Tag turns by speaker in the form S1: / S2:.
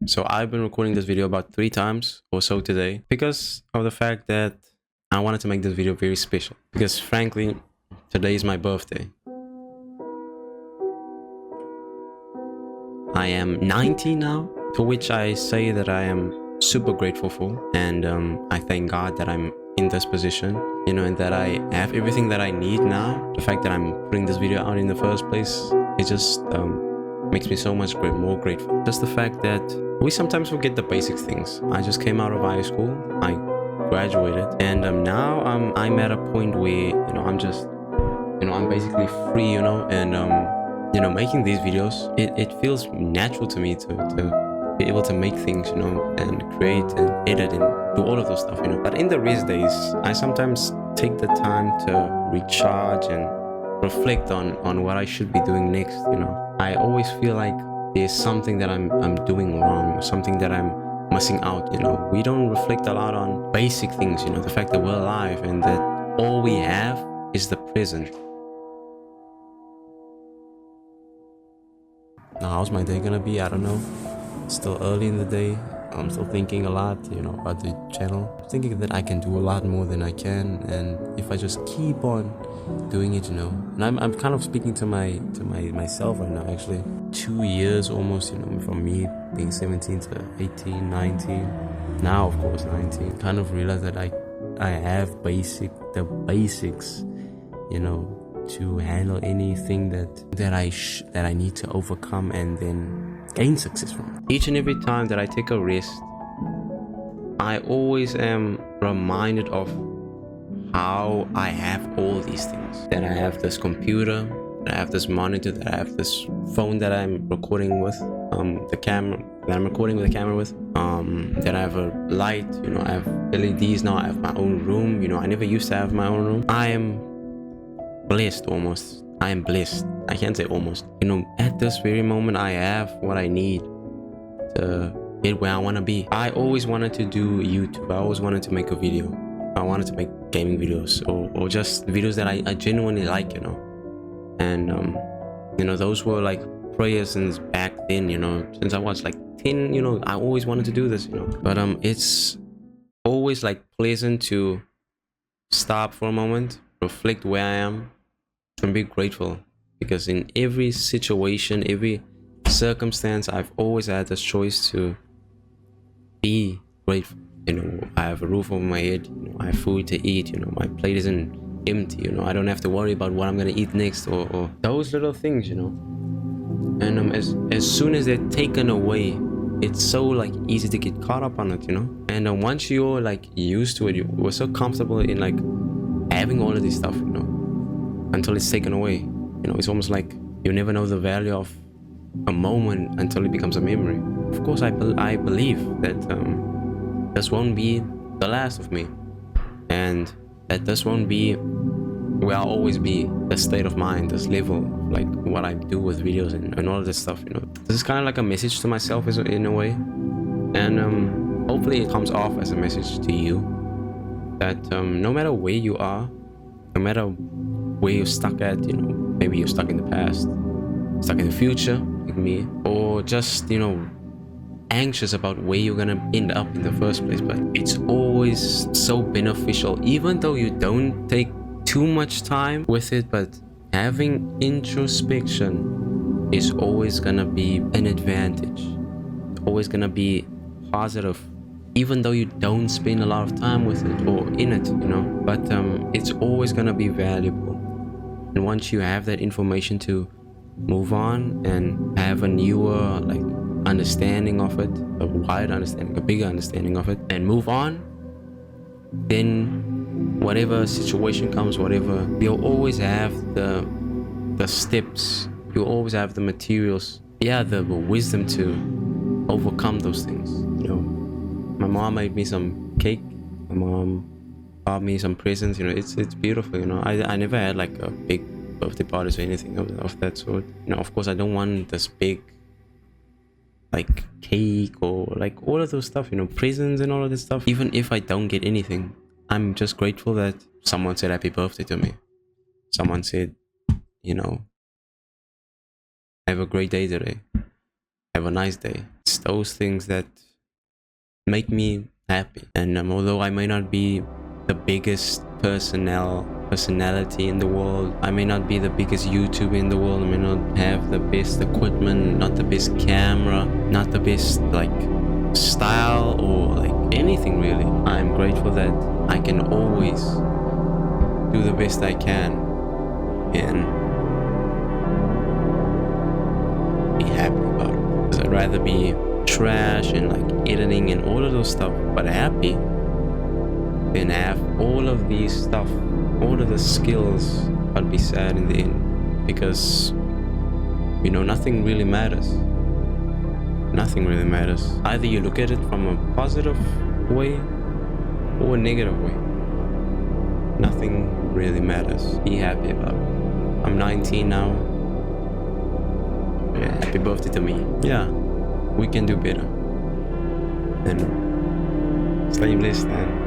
S1: So I've been recording this video about 3 times or so today because of the fact that I wanted to make this video very special. Because frankly, today is my birthday. I am 90 now, to which I say that I am super grateful for. And I thank God that I'm in this position, you know, and that I have everything that I need now. The fact that I'm putting this video out in the first place, it just makes me so much more grateful. Just the fact that we sometimes forget the basic things. I just came out of high school, I graduated, and now I'm at a point where, you know, I'm just, you know, I'm basically free, you know, and you know, making these videos, it feels natural to me to be able to make things, you know, and create and edit and do all of those stuff, you know. But in the rest days, I sometimes take the time to recharge and reflect on what I should be doing next, you know. I always feel like there's something that I'm doing wrong, something that I'm missing out, you know. We don't reflect a lot on basic things, you know, the fact that we're alive and that all we have is the present. Now, how's my day gonna be? I don't know. It's still early in the day. I'm still thinking a lot, you know, about the channel. I'm thinking that I can do a lot more than I can, and if I just keep on doing it, you know. And I'm kind of speaking to myself right now, actually. 2 years almost, you know, from me being 17 to 18, 19. Now, of course, 19. Kind of realize that I have the basics, you know, to handle anything that I need to overcome and then gain success from. Each and every time that I take a rest, I always am reminded of how I have all these things. That I have this computer, that I have this monitor, that I have this phone that I'm recording with, the camera that I'm recording with the camera with, that I have a light, you know, I have LEDs now, I have my own room, you know, I never used to have my own room. I am blessed almost. I am blessed. I can't say almost. You know, at this very moment, I have what I need to get where I want to be. I always wanted to do YouTube. I always wanted to make a video. I wanted to make gaming videos or just videos that I genuinely like, you know. And, you know, those were like prayers since back then, you know, since I was like 10, you know, I always wanted to do this, you know. But it's always like pleasant to stop for a moment, reflect where I am, and be grateful, because in every situation, every circumstance, I've always had this choice to be grateful. You know, I have a roof over my head, you know, I have food to eat, you know, my plate isn't empty, you know, I don't have to worry about what I'm gonna eat next, or those little things, you know. And as soon as they're taken away, it's so like easy to get caught up on it, you know. And once you're like used to it, we're so comfortable in like having all of this stuff, you know, until it's taken away. You know, it's almost like you never know the value of a moment until it becomes a memory. Of course, I believe that this won't be the last of me, and that this won't be where I'll always be, the state of mind, this level, like what I do with videos and all of this stuff, you know. This is kind of like a message to myself in a way, and hopefully it comes off as a message to you, that no matter where you are, no matter where you're stuck at, you know, maybe you're stuck in the past, stuck in the future like me, or just, you know, anxious about where you're gonna end up in the first place, but it's always so beneficial, even though you don't take too much time with it. But having introspection is always gonna be an advantage, always gonna be positive, even though you don't spend a lot of time with it or in it, you know. But it's always gonna be valuable. And once you have that information to move on and have a newer like understanding of it, a wider understanding, a bigger understanding of it, and move on, then whatever situation comes, whatever, you'll always have the steps, you'll always have the materials, yeah, the wisdom to overcome those things, you know. My mom made me some cake, my mom bought me some presents, you know. It's beautiful, you know. I never had like a big birthday parties or anything of that sort, you know. Of course, I don't want this big like cake or like all of those stuff, you know, presents and all of this stuff. Even if I don't get anything, I'm just grateful that someone said happy birthday to me, someone said, you know, have a great day today. have a nice day. It's those things that make me happy. And although I may not be the biggest personality in the world, I may not be the biggest YouTuber in the world, I may not have the best equipment, not the best camera, not the best like style or like anything really, I'm grateful that I can always do the best I can and be happy about it. Because I'd rather be trash and like editing and all of those stuff but happy than have all of these stuff, all of the skills, but be sad in the end. Because you know, nothing really matters. Nothing really matters. Either you look at it from a positive way or a negative way. Nothing really matters. Be happy about it. I'm 19 now. Yeah, happy birthday to me. Yeah, we can do better. And stay blessed, man.